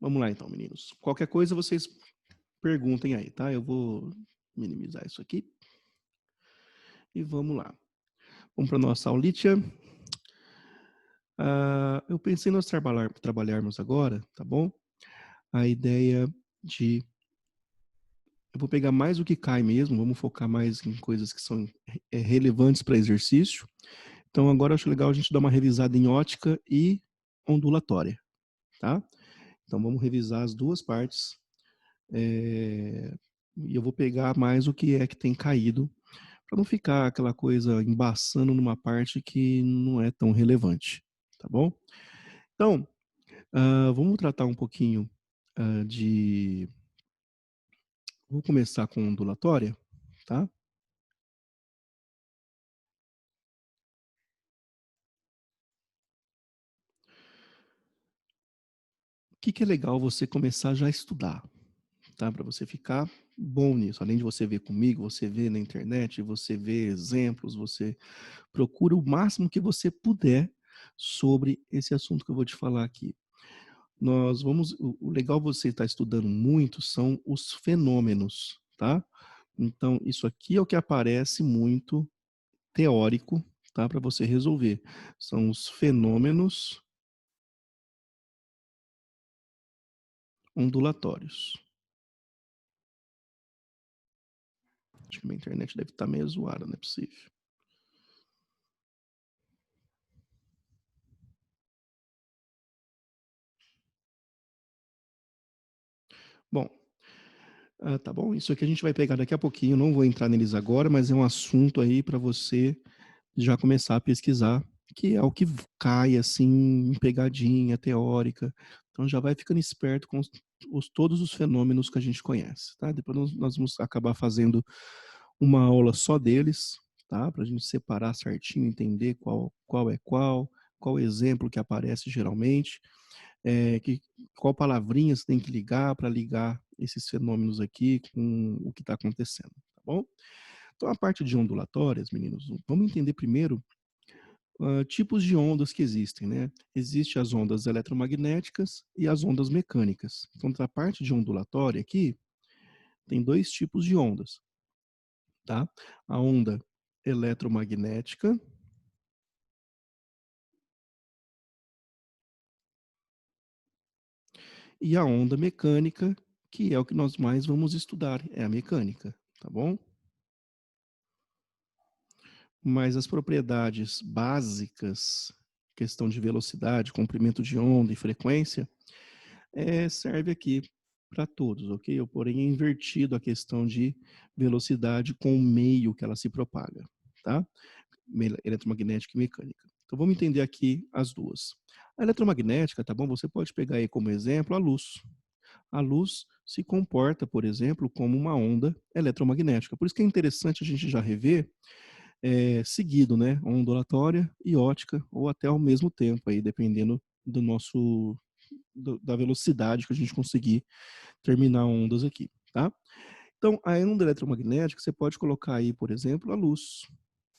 Vamos lá então, meninos. Qualquer coisa vocês perguntem aí, tá? Eu vou minimizar isso aqui e vamos lá. Vamos para nossa aulitia. Eu pensei em nós trabalharmos agora, tá bom? A ideia de... Eu vou pegar mais o que cai mesmo, vamos focar mais em coisas que são relevantes para exercício. Então agora eu acho legal a gente dar uma revisada em ótica e ondulatória, tá? Então vamos revisar as duas partes. E eu vou pegar mais o que é que tem caído, para não ficar aquela coisa embaçando numa parte que não é tão relevante, tá bom? Então, vamos tratar um pouquinho de... Vou começar com ondulatória, tá? O que é legal você começar já a estudar, tá? Para você ficar bom nisso. Além de você ver comigo, você vê na internet, você vê exemplos, você procura o máximo que você puder sobre esse assunto que eu vou te falar aqui. O legal você estar estudando muito são os fenômenos, tá? Então, isso aqui é o que aparece muito teórico, tá? Para você resolver. São os fenômenos ondulatórios. Acho que minha internet deve estar meio zoada, não é possível. Bom, tá bom? Isso aqui a gente vai pegar daqui a pouquinho, não vou entrar neles agora, mas é um assunto aí para você já começar a pesquisar, que é o que cai assim em pegadinha teórica. Então já vai ficando esperto com todos os fenômenos que a gente conhece, tá? Depois nós vamos acabar fazendo uma aula só deles, tá? Para a gente separar certinho, entender qual é qual exemplo que aparece geralmente, qual palavrinha você tem que ligar para ligar esses fenômenos aqui com o que está acontecendo, tá bom? Então, a parte de ondulatórias, meninos, vamos entender primeiro tipos de ondas que existem, né? Existem as ondas eletromagnéticas e as ondas mecânicas. Então, a parte de ondulatória aqui, tem dois tipos de ondas, tá? A onda eletromagnética e a onda mecânica, que é o que nós mais vamos estudar, é a mecânica, tá bom? Mas as propriedades básicas, questão de velocidade, comprimento de onda e frequência, serve aqui para todos, ok? Eu, porém, é invertido a questão de velocidade com o meio que ela se propaga, tá? Eletromagnética e mecânica. Então, vamos entender aqui as duas. A eletromagnética, tá bom? Você pode pegar aí como exemplo a luz. A luz se comporta, por exemplo, como uma onda eletromagnética. Por isso que é interessante a gente já rever seguido, né? Ondulatória e ótica, ou até ao mesmo tempo, aí, dependendo da velocidade que a gente conseguir terminar ondas aqui, tá? Então, a onda eletromagnética, você pode colocar aí, por exemplo, a luz.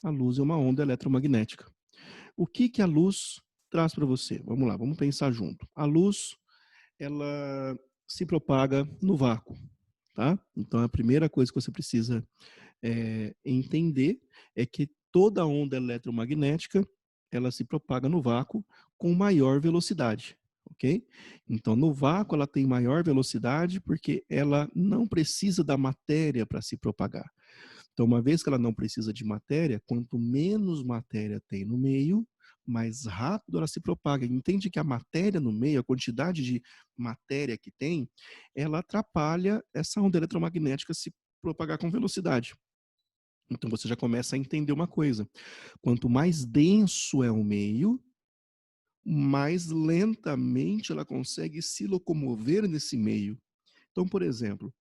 A luz é uma onda eletromagnética. O que a luz traz para você? Vamos lá, vamos pensar junto. A luz, ela se propaga no vácuo, tá? Então, a primeira coisa que você precisa entender é que toda onda eletromagnética, ela se propaga no vácuo com maior velocidade, ok? Então, no vácuo, ela tem maior velocidade porque ela não precisa da matéria para se propagar. Então, uma vez que ela não precisa de matéria, quanto menos matéria tem no meio, mais rápido ela se propaga. Entende que a matéria no meio, a quantidade de matéria que tem, ela atrapalha essa onda eletromagnética se propagar com velocidade. Então você já começa a entender uma coisa: quanto mais denso é o meio, mais lentamente ela consegue se locomover nesse meio. Então, por exemplo,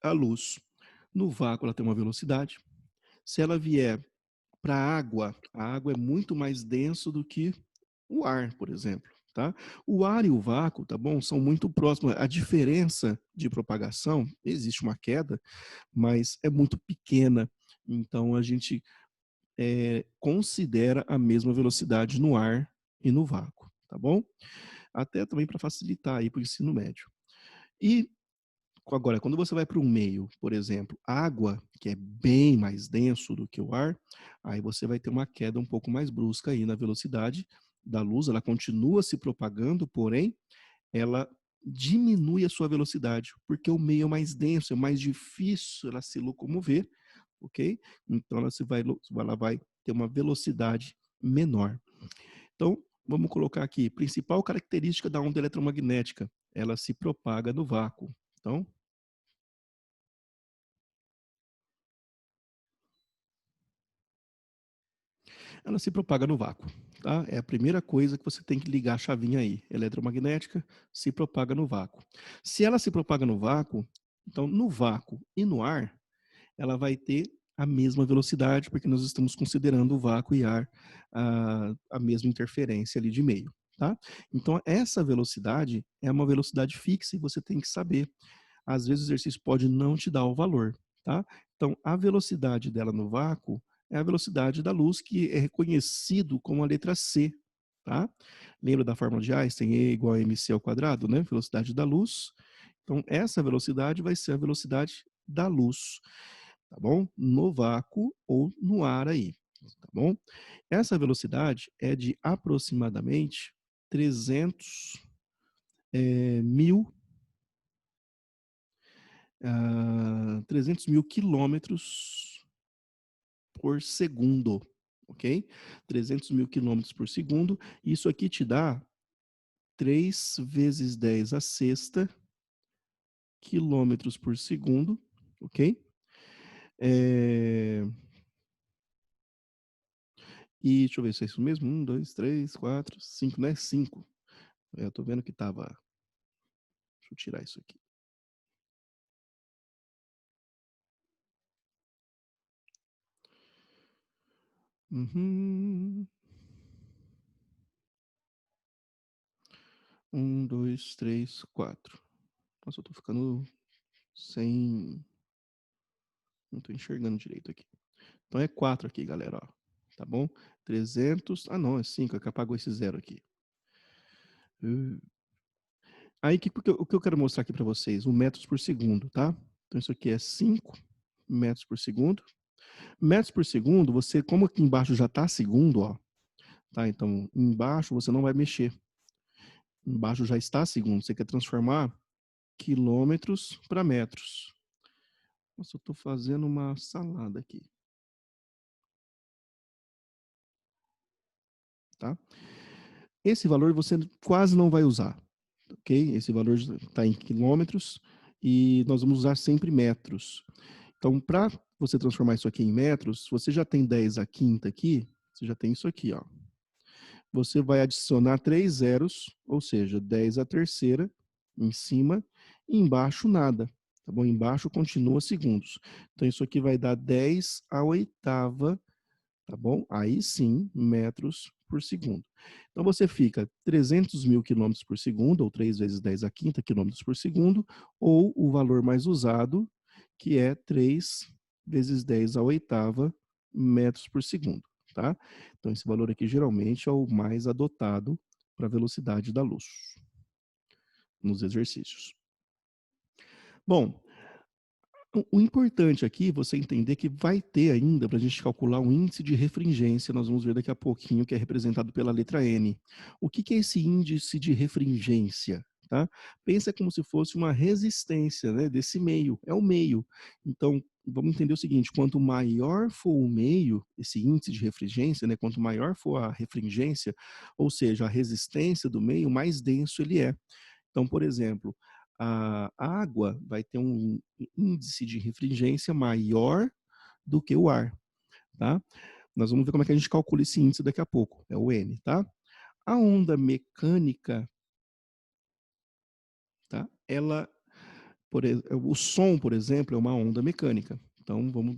a luz no vácuo ela tem uma velocidade. Se ela vier para a água é muito mais denso do que o ar, por exemplo. Tá? O ar e o vácuo, tá bom? São muito próximos. A diferença de propagação, existe uma queda, mas é muito pequena. Então a gente considera a mesma velocidade no ar e no vácuo, tá bom? até também para facilitar aí para o ensino médio. E agora, quando você vai para um meio, por exemplo, água, que é bem mais denso do que o ar, aí você vai ter uma queda um pouco mais brusca aí na velocidade da luz, ela continua se propagando, porém, ela diminui a sua velocidade, porque o meio é mais denso, é mais difícil ela se locomover, ok? Então ela vai ter uma velocidade menor. Então, vamos colocar aqui, principal característica da onda eletromagnética, ela se propaga no vácuo. Então, ela se propaga no vácuo, tá? É a primeira coisa que você tem que ligar a chavinha aí. Eletromagnética se propaga no vácuo. Se ela se propaga no vácuo, então no vácuo e no ar, ela vai ter a mesma velocidade, porque nós estamos considerando o vácuo e ar a mesma interferência ali de meio, tá? Então essa velocidade é uma velocidade fixa e você tem que saber. Às vezes o exercício pode não te dar o valor, tá? Então, a velocidade dela no vácuo é a velocidade da luz, que é reconhecido como a letra C, tá? Lembra da fórmula de Einstein, E igual a mc ao quadrado, né? Velocidade da luz. Então, essa velocidade vai ser a velocidade da luz, tá bom? No vácuo ou no ar aí, tá bom? Essa velocidade é de aproximadamente 300 mil 300 mil quilômetros por segundo, ok? 300 mil quilômetros por segundo. Isso aqui te dá 3 vezes 10 a sexta quilômetros por segundo, ok? É... E deixa eu ver se é isso mesmo. 1, 2, 3, 4, 5, né? 5. Eu tô vendo que tava. Deixa eu tirar isso aqui. Uhum. 1, 2, 3, 4. Nossa, eu tô ficando sem. Não tô enxergando direito aqui. Então é 4 aqui, galera, ó. Tá bom? 300. Ah, não, é 5, é que apagou esse zero aqui. Uh. Aí, o que eu quero mostrar aqui para vocês? O metros por segundo, tá? Então, isso aqui é 5 metros por segundo. Metros por segundo, você, como aqui embaixo já está segundo, ó, tá? Então, embaixo você não vai mexer. Embaixo já está segundo. Você quer transformar quilômetros para metros. Nossa, eu estou fazendo uma salada aqui, tá? Esse valor você quase não vai usar, ok? Esse valor está em quilômetros e nós vamos usar sempre metros. Então, para você transformar isso aqui em metros, você já tem 10 a quinta aqui, você já tem isso aqui, ó. Você vai adicionar 3 zeros, ou seja, 10 a terceira em cima e embaixo nada, tá bom? Embaixo continua segundos. Então, isso aqui vai dar 10 a oitava, tá bom? Aí sim, metros por segundo. Então você fica 300 mil quilômetros por segundo, ou 3 vezes 10 a quinta quilômetros por segundo, ou o valor mais usado, que é 3 vezes 10 a oitava metros por segundo, tá? Então esse valor aqui geralmente é o mais adotado para a velocidade da luz nos exercícios. Bom, o importante aqui é você entender que vai ter ainda, para a gente calcular um índice de refringência, nós vamos ver daqui a pouquinho, que é representado pela letra N. O que é esse índice de refringência? Tá? Pensa como se fosse uma resistência, né, desse meio, é o meio. Então, vamos entender o seguinte, quanto maior for o meio, esse índice de refringência, né, quanto maior for a refringência, ou seja, a resistência do meio, mais denso ele é. Então, por exemplo, a água vai ter um índice de refringência maior do que o ar, tá? Nós vamos ver como é que a gente calcula esse índice daqui a pouco, é o N, tá? A onda mecânica, tá? Ela, o som, por exemplo, é uma onda mecânica. Então, vamos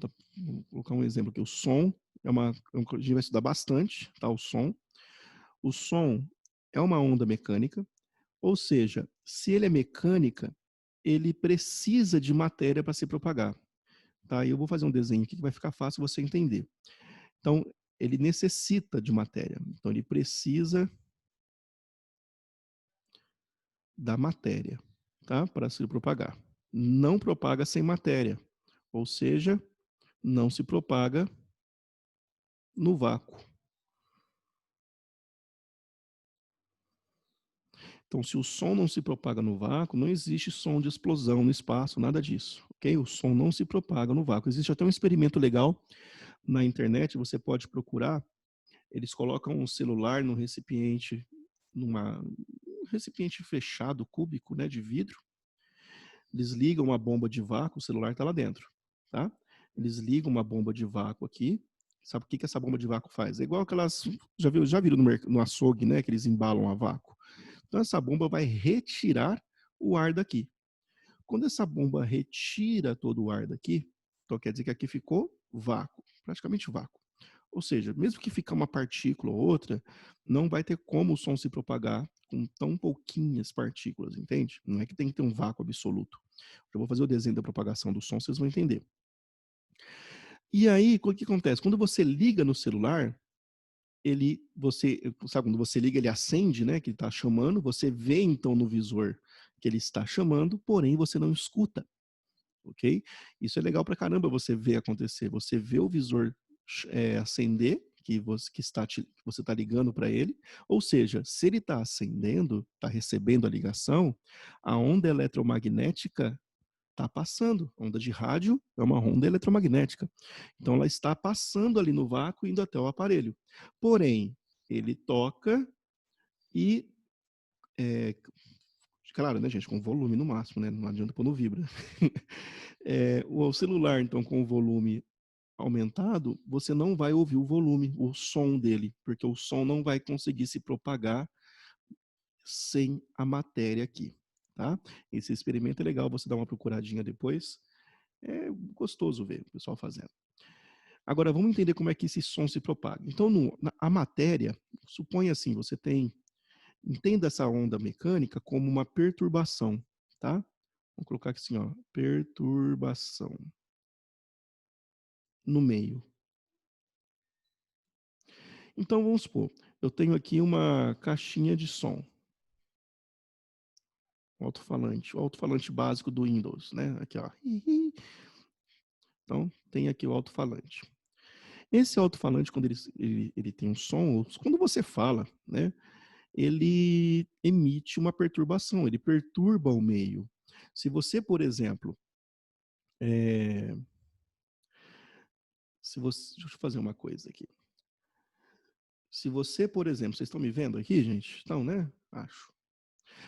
colocar um exemplo aqui. O som a gente vai estudar bastante, tá? O som. O som é uma onda mecânica. Ou seja, se ele é mecânica, ele precisa de matéria para se propagar. Tá? E eu vou fazer um desenho aqui que vai ficar fácil você entender. Então, ele necessita de matéria. Então, ele precisa da matéria, tá? Para se propagar. Não propaga sem matéria, ou seja, não se propaga no vácuo. Então, se o som não se propaga no vácuo, não existe som de explosão no espaço, nada disso, ok? O som não se propaga no vácuo. Existe até um experimento legal na internet, você pode procurar. Eles colocam um celular num recipiente, um recipiente fechado, cúbico, né, de vidro. Eles ligam uma bomba de vácuo, o celular está lá dentro, tá? Eles ligam uma bomba de vácuo aqui. Sabe o que essa bomba de vácuo faz? É igual aquelas, já viram no açougue, né, que eles embalam a vácuo. Então essa bomba vai retirar o ar daqui. Quando essa bomba retira todo o ar daqui, então quer dizer que aqui ficou vácuo, praticamente vácuo. Ou seja, mesmo que ficar uma partícula ou outra, não vai ter como o som se propagar com tão pouquinhas partículas, entende? Não é que tem que ter um vácuo absoluto. Eu vou fazer o desenho da propagação do som, vocês vão entender. E aí, o que acontece? Quando você liga no celular, sabe, quando você liga, ele acende, né, que ele está chamando, você vê então no visor que ele está chamando, porém você não escuta, ok? Isso é legal pra caramba você ver acontecer. Você vê o visor acender, que você está ligando para ele, ou seja, se ele está acendendo, está recebendo a ligação, a onda eletromagnética está passando. A onda de rádio é uma onda eletromagnética. Então ela está passando ali no vácuo, indo até o aparelho. Porém, ele toca e, claro, né, gente, com volume no máximo, né? Não adianta pôr no vibra. O celular, então, com o volume aumentado, você não vai ouvir o volume, o som dele, porque o som não vai conseguir se propagar sem a matéria aqui, tá? Esse experimento é legal, você dá uma procuradinha depois. É gostoso ver o pessoal fazendo. Agora, vamos entender como é que esse som se propaga. Então, a matéria, suponha assim, entenda essa onda mecânica como uma perturbação, tá? Vamos colocar aqui assim, ó, perturbação no meio. Então, vamos supor, eu tenho aqui uma caixinha de som, o alto-falante básico do Windows, né? Aqui, ó. Então, tem aqui o alto-falante. Esse alto-falante, quando ele tem um som, quando você fala, né? Ele emite uma perturbação, ele perturba o meio. Se você, por exemplo, deixa eu fazer uma coisa aqui. Se você, por exemplo, vocês estão me vendo aqui, gente? Estão, né? Acho.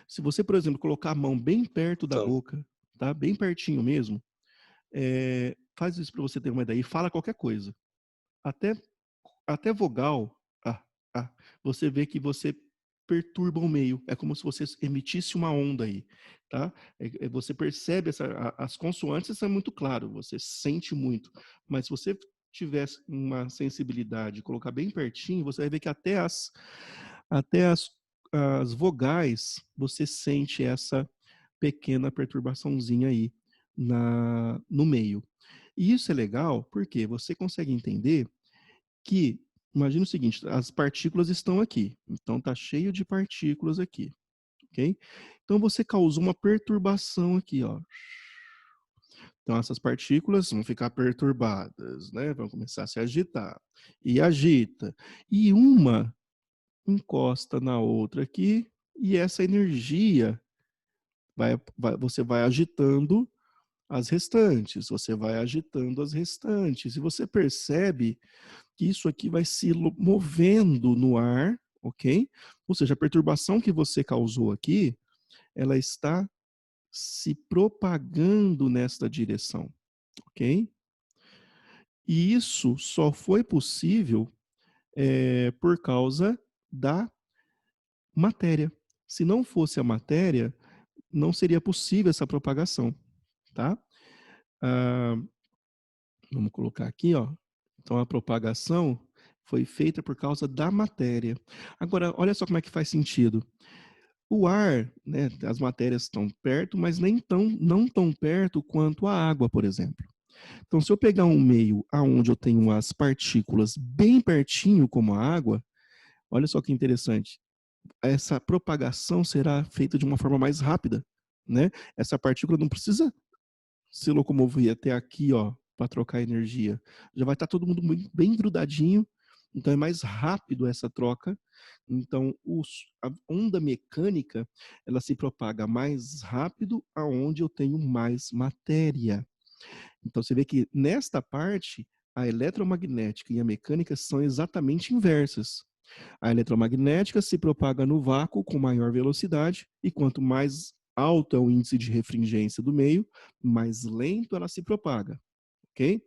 Se você, por exemplo, colocar a mão bem perto da Então, boca, tá? Bem pertinho mesmo, faz isso para você ter uma ideia e fala qualquer coisa. Até, até vogal, ah, você vê que você perturba o meio. É como se você emitisse uma onda aí, tá? Você percebe as consoantes, isso é muito claro, você sente muito. Mas se você tivesse uma sensibilidade, colocar bem pertinho, você vai ver que até as vogais, você sente essa pequena perturbaçãozinha aí no meio. E isso é legal porque você consegue entender que, imagina o seguinte, as partículas estão aqui, então está cheio de partículas aqui, ok? Então você causou uma perturbação aqui, ó. Então essas partículas vão ficar perturbadas, né? Vão começar a se agitar. E agita. E uma encosta na outra aqui, e essa energia você vai agitando as restantes, você vai agitando as restantes, e você percebe que isso aqui vai se movendo no ar, ok? Ou seja, a perturbação que você causou aqui, ela está se propagando nesta direção, ok? E isso só foi possível por causa da matéria. Se não fosse a matéria, não seria possível essa propagação, tá? Ah, vamos colocar aqui, ó. Então a propagação foi feita por causa da matéria. Agora, olha só como é que faz sentido. O ar, né, as matérias estão perto, mas não tão perto quanto a água, por exemplo. Então, se eu pegar um meio aonde eu tenho as partículas bem pertinho, como a água, olha só que interessante. essa propagação será feita de uma forma mais rápida, né? Essa partícula não precisa se locomover até aqui, ó, para trocar energia. Já vai estar todo mundo bem grudadinho, então é mais rápido essa troca. Então, a onda mecânica, ela se propaga mais rápido aonde eu tenho mais matéria. Então, você vê que nesta parte, a eletromagnética e a mecânica são exatamente inversas. A eletromagnética se propaga no vácuo com maior velocidade, e quanto mais alto é o índice de refringência do meio, mais lento ela se propaga, ok?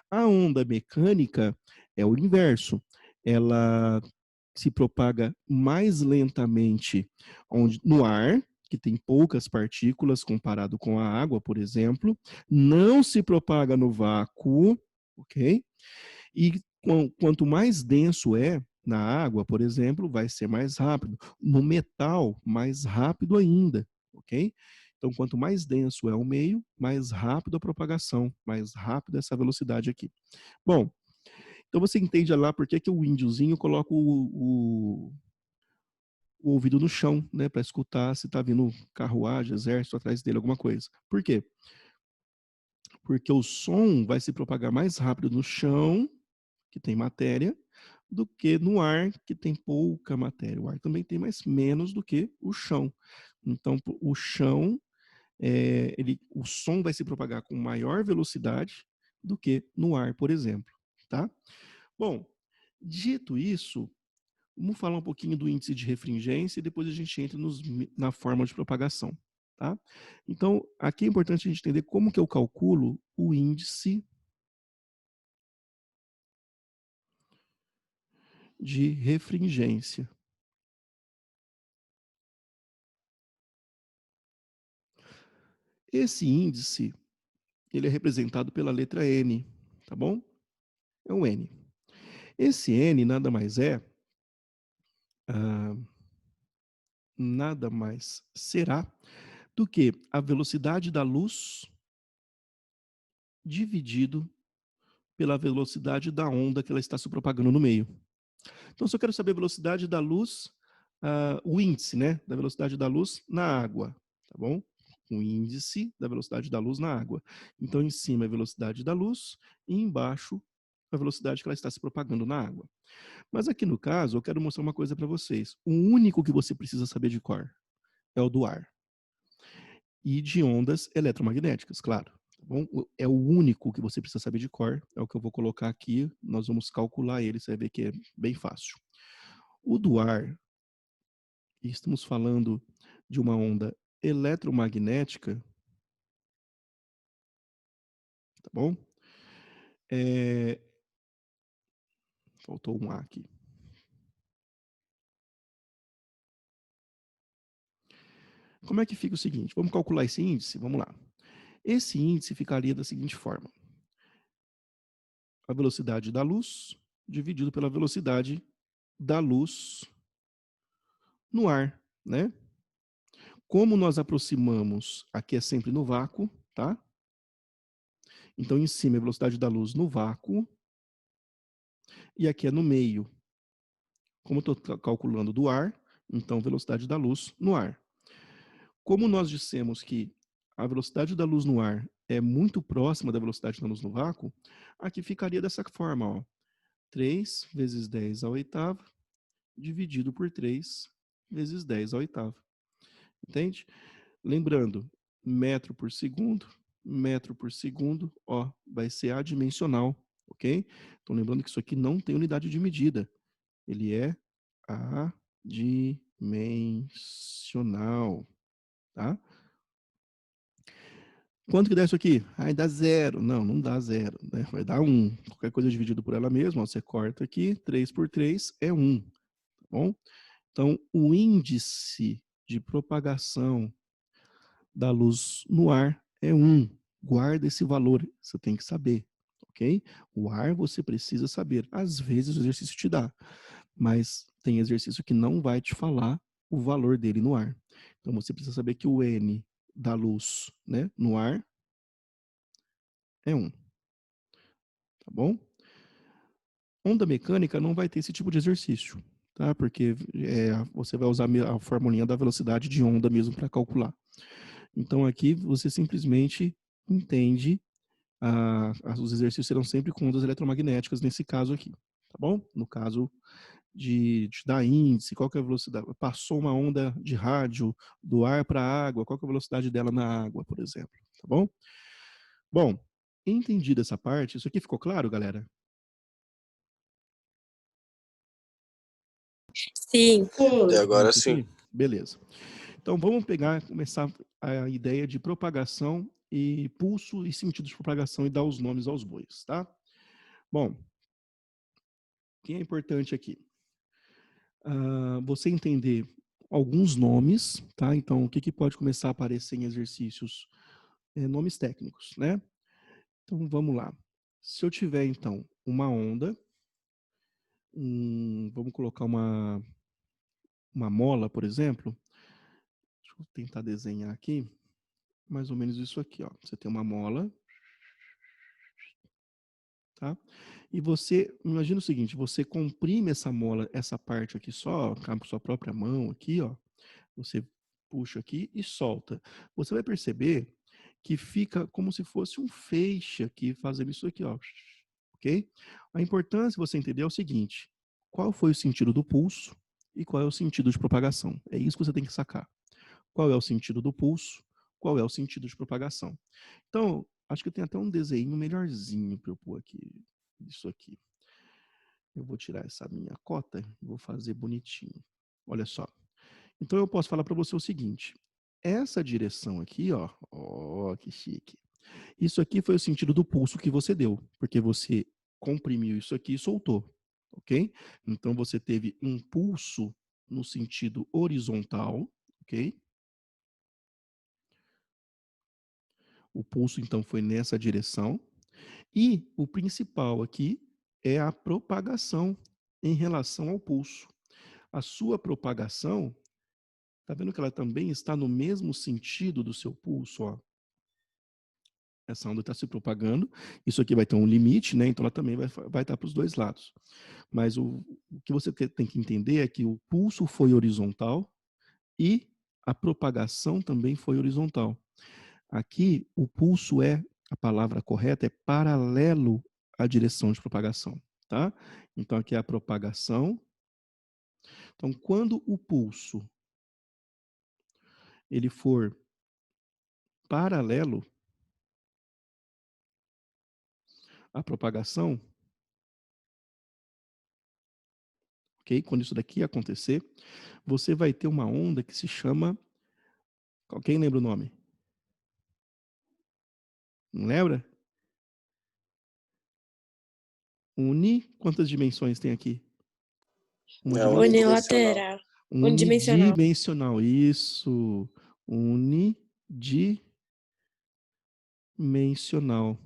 A onda mecânica é o inverso. Ela se propaga mais lentamente no ar, que tem poucas partículas comparado com a água, por exemplo, não se propaga no vácuo, ok? E quanto mais denso é na água, por exemplo, vai ser mais rápido. No metal, mais rápido ainda, ok? Então, quanto mais denso é o meio, mais rápido a propagação, mais rápida essa velocidade aqui. Bom, então você entende lá por que, que o índiozinho coloca o ouvido no chão, né, para escutar se está vindo carruagem, exército atrás dele, alguma coisa. Por quê? Porque o som vai se propagar mais rápido no chão, que tem matéria, do que no ar, que tem pouca matéria. O ar também tem, mas menos do que o chão. Então, o chão, o som vai se propagar com maior velocidade do que no ar, por exemplo. Tá? Bom, dito isso, vamos falar um pouquinho do índice de refringência e depois a gente entra na forma de propagação. Tá? Então, aqui é importante a gente entender como que eu calculo o índice de refringência. Esse índice, ele é representado pela letra N, tá bom? É um N. Esse N ah, nada mais será do que a velocidade da luz dividido pela velocidade da onda que ela está se propagando no meio. Então, se eu quero saber a velocidade da luz, o índice, né, da velocidade da luz na água, tá bom? O índice da velocidade da luz na água. Então, em cima é a velocidade da luz e embaixo a velocidade que ela está se propagando na água. Mas aqui no caso, eu quero mostrar uma coisa para vocês. O único que você precisa saber de cor é o do ar. E de ondas eletromagnéticas, claro. Tá bom? É o único que você precisa saber de cor. É o que eu vou colocar aqui. Nós vamos calcular ele, você vai ver que é bem fácil. O do ar, estamos falando de uma onda eletromagnética, tá bom? É... Faltou um A aqui. Como é que fica o seguinte? Vamos calcular esse índice? Vamos lá. Esse índice ficaria da seguinte forma: a velocidade da luz dividido pela velocidade da luz no ar, né? Como nós aproximamos, aqui é sempre no vácuo, tá? Então, em cima é a velocidade da luz no vácuo, e aqui é no meio. Como eu estou calculando do ar, então velocidade da luz no ar. Como nós dissemos que a velocidade da luz no ar é muito próxima da velocidade da luz no vácuo, aqui ficaria dessa forma, ó. 3 vezes 10 à oitava, dividido por 3 vezes 10 à oitava. Entende? Lembrando, metro por segundo, ó, vai ser adimensional, ok? Então, lembrando que isso aqui não tem unidade de medida. Ele é adimensional, tá? Quanto que dá isso aqui? Ai, dá zero. Não, não dá zero, né? Vai dar 1. Qualquer coisa dividido por ela mesma, ó, você corta aqui, 3 por 3 é 1, tá bom? Então, o índice de propagação da luz no ar é 1. Guarda esse valor, você tem que saber, ok? O ar você precisa saber. Às vezes o exercício te dá, mas tem exercício que não vai te falar o valor dele no ar. Então você precisa saber que o N da luz, né, no ar é 1, tá bom? Onda mecânica não vai ter esse tipo de exercício, tá? Porque você vai usar a formulinha da velocidade de onda mesmo para calcular. Então, aqui você simplesmente entende, os exercícios serão sempre com ondas eletromagnéticas nesse caso aqui, tá bom? No caso de dar índice, qual que é a velocidade? Passou uma onda de rádio do ar para a água, qual que é a velocidade dela na água, por exemplo, tá bom? Bom, entendida essa parte, isso aqui ficou claro, galera? Sim. E agora Isso sim. aqui? Beleza. Então vamos começar a ideia de propagação e pulso e sentido de propagação e dar os nomes aos bois, tá? Bom, o que é importante aqui? Você entender alguns nomes, tá? Então, o que pode começar a aparecer em exercícios? Nomes técnicos, né? Então, vamos lá. Se eu tiver, então, uma onda, vamos colocar uma mola, por exemplo. Deixa eu tentar desenhar aqui. Mais ou menos isso aqui, ó. Você tem uma mola, tá? E você, imagina o seguinte, você comprime essa mola, essa parte aqui só, com a sua própria mão aqui, ó. Você puxa aqui e solta. Você vai perceber que fica como se fosse um feixe aqui, fazendo isso aqui, ó. Ok? A importância de você entender é o seguinte: qual foi o sentido do pulso e qual é o sentido de propagação? É isso que você tem que sacar. Qual é o sentido do pulso? Qual é o sentido de propagação? Então, acho que tem até um desenho melhorzinho para eu pôr aqui. Isso aqui. Eu vou tirar essa minha cota e vou fazer bonitinho. Olha só. Então eu posso falar para você o seguinte: essa direção aqui, ó, que chique. Isso aqui foi o sentido do pulso que você deu, porque você comprimiu isso aqui e soltou, ok? Então você teve um pulso no sentido horizontal, ok? O pulso então foi nessa direção. E o principal aqui é a propagação em relação ao pulso. A sua propagação, tá vendo que ela também está no mesmo sentido do seu pulso, ó? Essa onda está se propagando. Isso aqui vai ter um limite, né? Então ela também vai estar para os dois lados. Mas o que você tem que entender é que o pulso foi horizontal e a propagação também foi horizontal. Aqui, o pulso a palavra correta é paralelo à direção de propagação, tá? Então aqui é a propagação. Então, quando o pulso ele for paralelo à propagação, ok? Quando isso daqui acontecer, você vai ter uma onda que se chama. Quem lembra o nome? Não lembra? Quantas dimensões tem aqui? Uma É dimensão? unidimensional. Unilateral. Unidimensional. Unidimensional, isso. Unidimensional.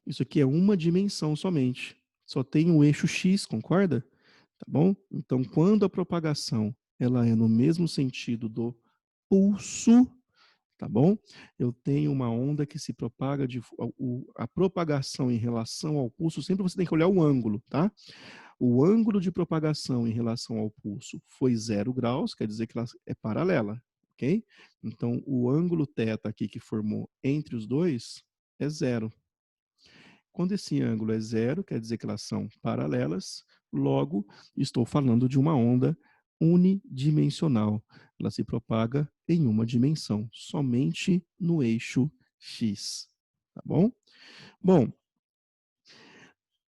Isso aqui é uma dimensão somente. Só tem o eixo X, concorda? Tá bom? Então, quando a propagação ela é no mesmo sentido do pulso, tá bom? Eu tenho uma onda que se propaga a propagação em relação ao pulso, sempre você tem que olhar o ângulo, tá? O ângulo de propagação em relação ao pulso foi 0 graus, quer dizer que ela é paralela, ok? Então, o ângulo θ aqui que formou entre os dois é 0. Quando esse ângulo é 0, quer dizer que elas são paralelas, logo estou falando de uma onda unidimensional. Ela se propaga em uma dimensão, somente no eixo X. Tá bom? Bom,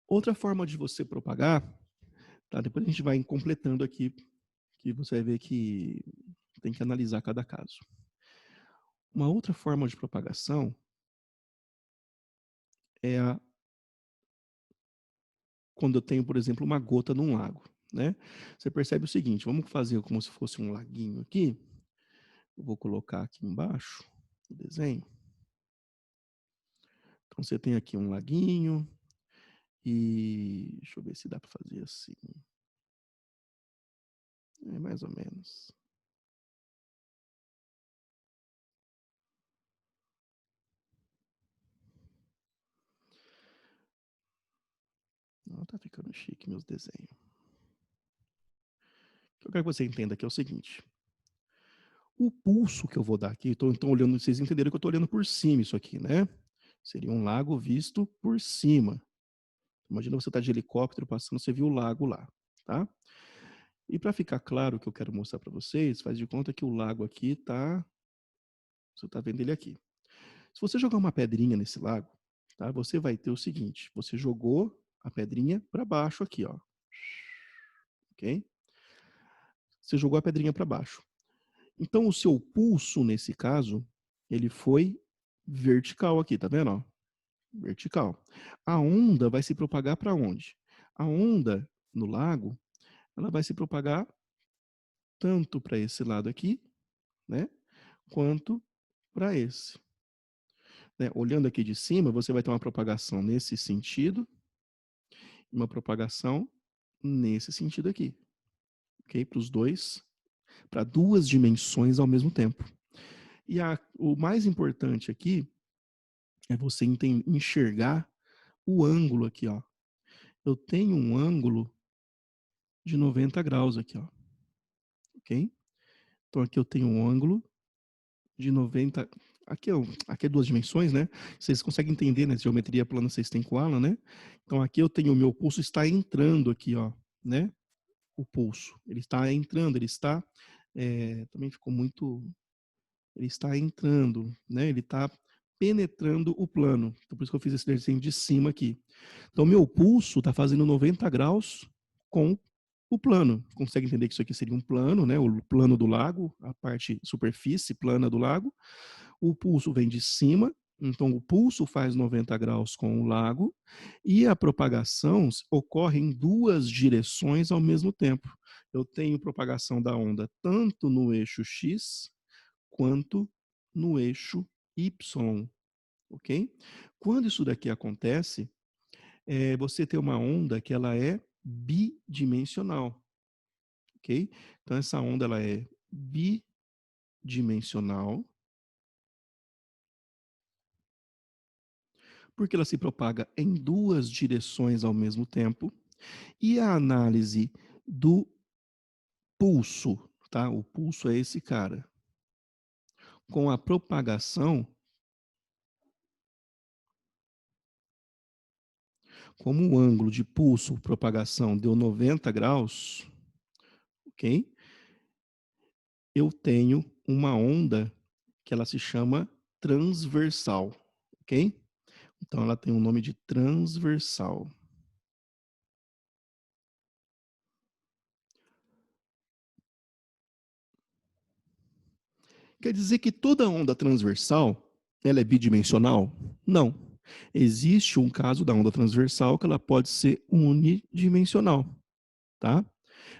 outra forma de você propagar, tá? Depois a gente vai completando aqui, que você vai ver que tem que analisar cada caso. Uma outra forma de propagação é quando eu tenho, por exemplo, uma gota num lago, né? Você percebe o seguinte, vamos fazer como se fosse um laguinho aqui. Eu vou colocar aqui embaixo o desenho. Então você tem aqui um laguinho e deixa eu ver se dá para fazer assim. É mais ou menos. Não, tá ficando chique meus desenhos. que eu quero que você entenda aqui é o seguinte: o pulso que eu vou dar aqui, então olhando, vocês entenderam que eu estou olhando por cima isso aqui, né? Seria um lago visto por cima. Imagina você estar de helicóptero passando, você viu o lago lá, tá? E para ficar claro o que eu quero mostrar para vocês, faz de conta que o lago aqui tá, você está vendo ele aqui. Se você jogar uma pedrinha nesse lago, tá? Você vai ter o seguinte: você jogou a pedrinha para baixo aqui, ó, ok? Você jogou a pedrinha para baixo. Então o seu pulso nesse caso, ele foi vertical aqui, tá vendo? Ó? Vertical. A onda vai se propagar para onde? A onda no lago, ela vai se propagar tanto para esse lado aqui, né, quanto para esse. Né? Olhando aqui de cima, você vai ter uma propagação nesse sentido e uma propagação nesse sentido aqui, ok? Para os dois, para duas dimensões ao mesmo tempo. E o mais importante aqui é você enxergar o ângulo aqui, ó. Eu tenho um ângulo de 90 graus aqui, ó, ok? Então aqui eu tenho um ângulo de 90. Aqui é duas dimensões, né? Vocês conseguem entender, né? Geometria plana vocês têm com o Alan, né? Então aqui eu tenho o meu pulso está entrando aqui, ó, né? O pulso. Ele está entrando, ele está. Também ficou muito. Ele está entrando, né? Ele está penetrando o plano. Então por isso que eu fiz esse desenho de cima aqui. Então meu pulso está fazendo 90 graus com o plano. Consegue entender que isso aqui seria um plano, né? O plano do lago, a parte superfície plana do lago. O pulso vem de cima, então o pulso faz 90 graus com o lago e a propagação ocorre em duas direções ao mesmo tempo. Eu tenho propagação da onda tanto no eixo X quanto no eixo Y, ok? Quando isso daqui acontece, você tem uma onda que ela é bidimensional, ok? Então essa onda ela é bidimensional porque ela se propaga em duas direções ao mesmo tempo, e a análise do pulso, tá? O pulso é esse cara, com a propagação, como o ângulo de pulso propagação deu 90 graus, ok? Eu tenho uma onda que ela se chama transversal, ok? Então ela tem um nome de transversal. Quer dizer que toda onda transversal ela é bidimensional? Não. Existe um caso da onda transversal que ela pode ser unidimensional, tá?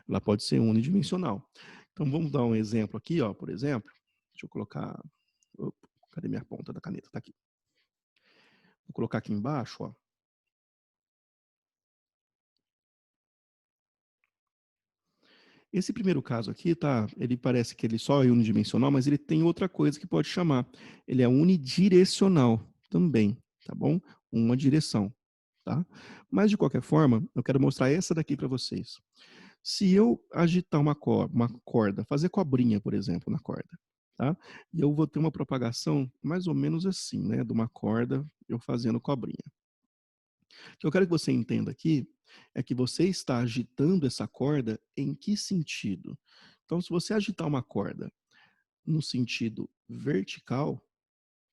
Ela pode ser unidimensional. Então vamos dar um exemplo aqui, ó, por exemplo. Deixa eu colocar. Opa, cadê minha ponta da caneta? Tá aqui. Vou colocar aqui embaixo, ó. Esse primeiro caso aqui, tá? Ele parece que ele só é unidimensional, mas ele tem outra coisa que pode chamar. Ele é unidirecional também, tá bom? Uma direção, tá? Mas de qualquer forma, eu quero mostrar essa daqui para vocês. Se eu agitar uma corda, fazer cobrinha, por exemplo, na corda, tá? E eu vou ter uma propagação mais ou menos assim, né? De uma corda, eu fazendo cobrinha. O que eu quero que você entenda aqui é que você está agitando essa corda em que sentido? Então, se você agitar uma corda no sentido vertical,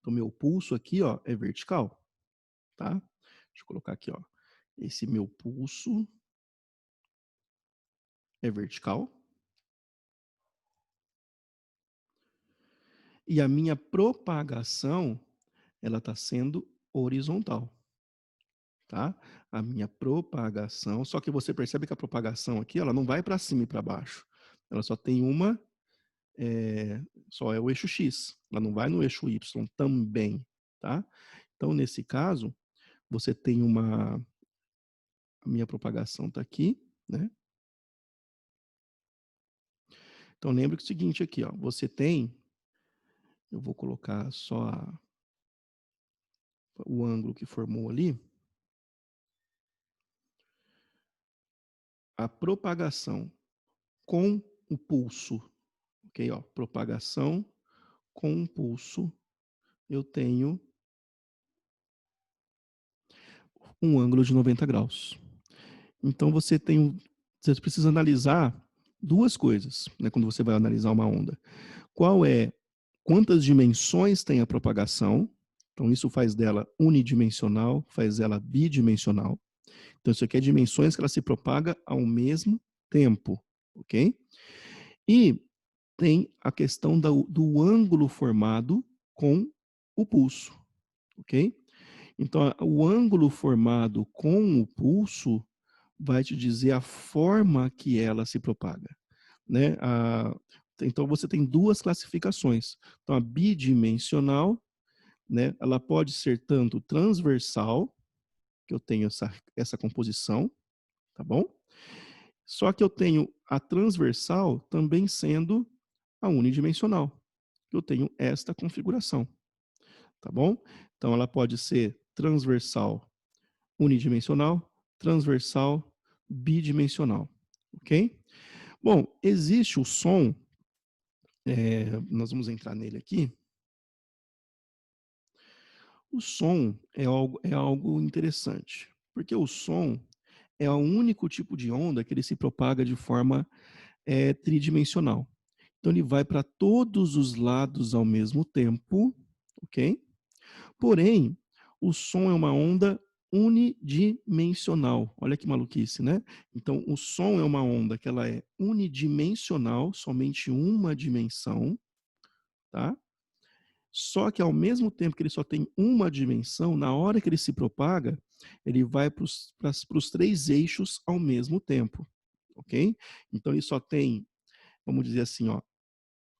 o meu pulso aqui, ó, é vertical, tá? Deixa eu colocar aqui, ó. Esse meu pulso é vertical. E a minha propagação, ela está sendo horizontal, tá? A minha propagação, só que você percebe que a propagação aqui, ela não vai para cima e para baixo. Ela só tem uma só é o eixo X, ela não vai no eixo Y também, tá? Então, nesse caso, você tem a minha propagação está aqui, né? Então, lembre que é o seguinte aqui, ó, você tem, eu vou colocar só o ângulo que formou ali, a propagação com o pulso, ok? Ó, propagação com um pulso, eu tenho um ângulo de 90 graus. Então, você precisa analisar duas coisas, né, quando você vai analisar uma onda. Quantas dimensões tem a propagação? Então, isso faz dela unidimensional, faz dela bidimensional. Então, isso aqui é dimensões que ela se propaga ao mesmo tempo, ok? E tem a questão do ângulo formado com o pulso, ok? Então, o ângulo formado com o pulso vai te dizer a forma que ela se propaga, né? Então, você tem duas classificações. Então, a bidimensional, né? Ela pode ser tanto transversal, que eu tenho essa composição, tá bom? Só que eu tenho a transversal também sendo a unidimensional. Eu tenho esta configuração, tá bom? Então, ela pode ser transversal unidimensional, transversal bidimensional, ok? Bom, existe o som, nós vamos entrar nele aqui. O som é algo interessante, porque o som é o único tipo de onda que ele se propaga de forma tridimensional. Então, ele vai para todos os lados ao mesmo tempo, ok? Porém, o som é uma onda unidimensional. Olha que maluquice, né? Então, o som é uma onda que ela é unidimensional, somente uma dimensão, tá? Só que ao mesmo tempo que ele só tem uma dimensão, na hora que ele se propaga, ele vai para os três eixos ao mesmo tempo, ok? Então, ele só tem, vamos dizer assim, ó,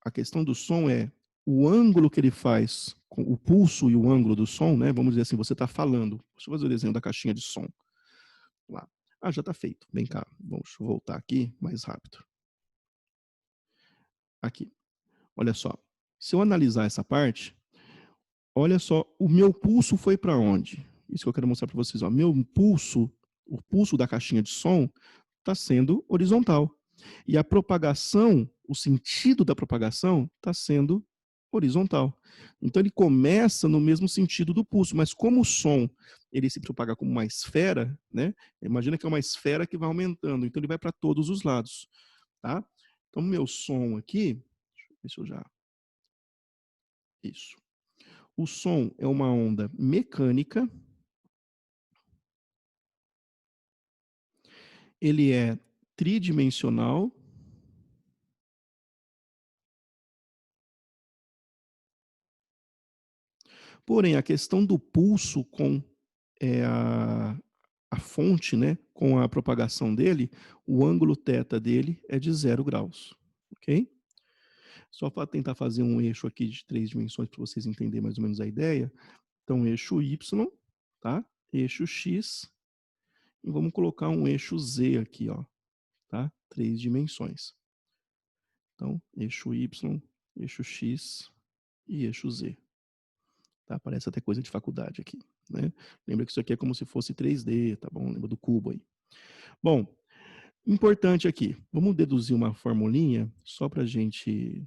a questão do som é o ângulo que ele faz, com o pulso e o ângulo do som, né? Vamos dizer assim, você está falando. Deixa eu fazer o desenho da caixinha de som. Lá. Ah, já está feito. Vem cá. Vamos voltar aqui mais rápido. Aqui. Olha só. Se eu analisar essa parte, olha só, o meu pulso foi para onde? Isso que eu quero mostrar para vocês. Ó. Meu pulso, o pulso da caixinha de som, está sendo horizontal. E a propagação, o sentido da propagação, está sendo horizontal. Então ele começa no mesmo sentido do pulso, mas como o som ele se propaga como uma esfera, né? Imagina que é uma esfera que vai aumentando, então ele vai para todos os lados, tá? Então meu som aqui, deixa eu ver se eu já isso. O som é uma onda mecânica, ele é tridimensional. Porém, a questão do pulso com a fonte, né, com a propagação dele, o ângulo θ dele é de 0 graus, ok? Só para tentar fazer um eixo aqui de 3 dimensões para vocês entenderem mais ou menos a ideia. Então, eixo Y, tá? Eixo X, e vamos colocar um eixo Z aqui, ó, tá? 3 dimensões. Então, eixo Y, eixo X e eixo Z. Tá? Parece até coisa de faculdade aqui, né? Lembra que isso aqui é como se fosse 3D, tá bom? Lembra do cubo aí. Bom, importante aqui, vamos deduzir uma formulinha só para a gente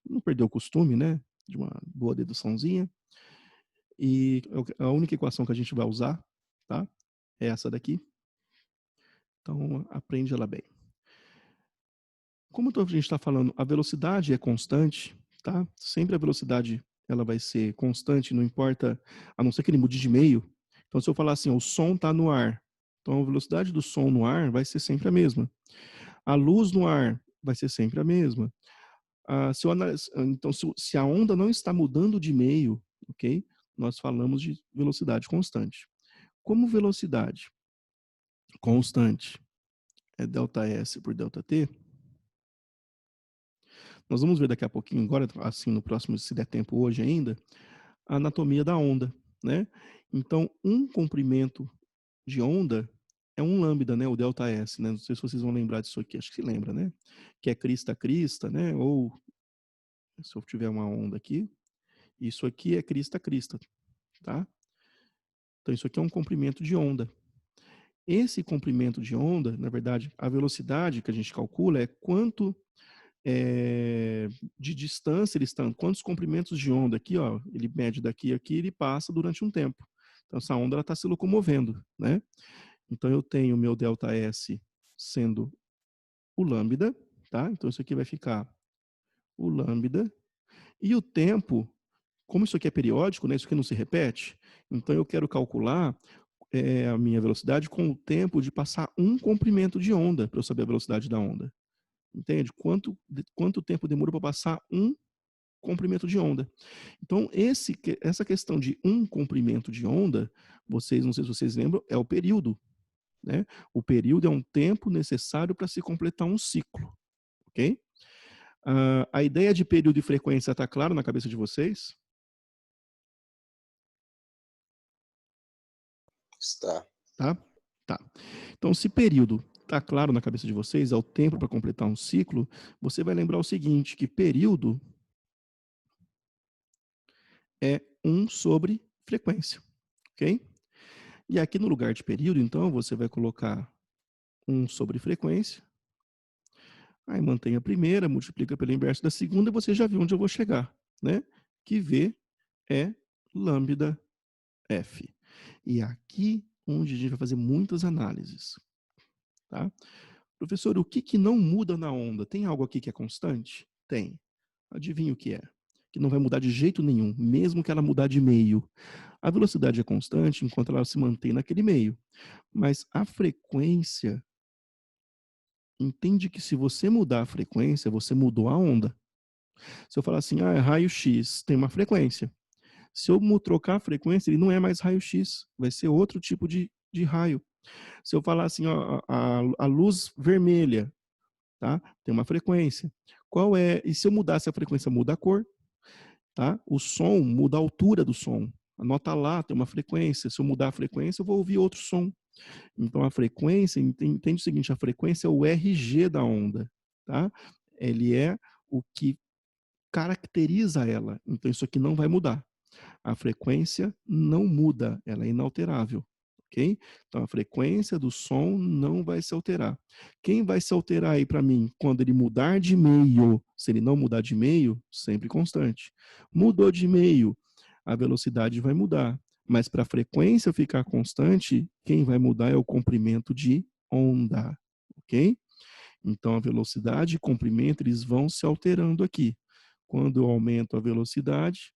não perder o costume, né? De uma boa deduçãozinha. E a única equação que a gente vai usar, tá? É essa daqui. Então, aprende ela bem. Como a gente está falando, a velocidade é constante, tá? Sempre a velocidade ela vai ser constante, não importa, a não ser que ele mude de meio. Então, se eu falar assim, ó, o som está no ar, então a velocidade do som no ar vai ser sempre a mesma. A luz no ar vai ser sempre a mesma. Então, se a onda não está mudando de meio, ok? Nós falamos de velocidade constante. Como velocidade constante é ΔS por ΔT, nós vamos ver daqui a pouquinho, agora, assim, no próximo, se der tempo hoje ainda, a anatomia da onda, né? Então, um comprimento de onda é um lambda, né? O ΔS, né? Não sei se vocês vão lembrar disso aqui, acho que se lembra, né? Que é crista a crista, né? Ou, se eu tiver uma onda aqui, isso aqui é crista a crista, tá? Então, isso aqui é um comprimento de onda. Esse comprimento de onda, na verdade, a velocidade que a gente calcula é quanto de distância eles estão, quantos comprimentos de onda aqui, ó, ele mede daqui a aqui, ele passa durante um tempo. Então, essa onda está se locomovendo, né? Então, eu tenho o meu ΔS sendo o lambda, tá? Então, isso aqui vai ficar o lambda. E o tempo, como isso aqui é periódico, né? Isso aqui não se repete, então eu quero calcular a minha velocidade com o tempo de passar um comprimento de onda, para eu saber a velocidade da onda. Entende? Quanto tempo demora para passar um comprimento de onda. Então, essa questão de um comprimento de onda, vocês, não sei se vocês lembram, é o período. Né? O período é um tempo necessário para se completar um ciclo. Ok? A ideia de período e frequência está claro na cabeça de vocês? Está. Tá? Tá. Então, se período está claro na cabeça de vocês, é o tempo para completar um ciclo, você vai lembrar o seguinte, que período é 1 sobre frequência, ok? E aqui no lugar de período, então, você vai colocar 1 sobre frequência, aí mantém a primeira, multiplica pelo inverso da segunda, e você já viu onde eu vou chegar, né? Que V é lambda F. E aqui onde a gente vai fazer muitas análises, tá? Professor, o que não muda na onda? Tem algo aqui que é constante? Tem. Adivinha o que é? Que não vai mudar de jeito nenhum, mesmo que ela mudar de meio. A velocidade é constante enquanto ela se mantém naquele meio. Mas a frequência, entende que se você mudar a frequência, você mudou a onda. Se eu falar assim, é raio-x, tem uma frequência. Se eu trocar a frequência, ele não é mais raio-x, vai ser outro tipo de raio. Se eu falar assim, ó, a luz vermelha, tá? Tem uma frequência. Qual é? E se eu mudar essa frequência, muda a cor, tá? O som muda a altura do som. Anota lá, tem uma frequência. Se eu mudar a frequência, eu vou ouvir outro som. Então a frequência, entende o seguinte, a frequência é o RG da onda, tá? Ele é o que caracteriza ela. Então isso aqui não vai mudar. A frequência não muda, ela é inalterável. Ok? Então a frequência do som não vai se alterar. Quem vai se alterar aí para mim quando ele mudar de meio? Se ele não mudar de meio, sempre constante. Mudou de meio, a velocidade vai mudar. Mas para a frequência ficar constante, quem vai mudar é o comprimento de onda. Ok? Então a velocidade e comprimento eles vão se alterando aqui. Quando eu aumento a velocidade,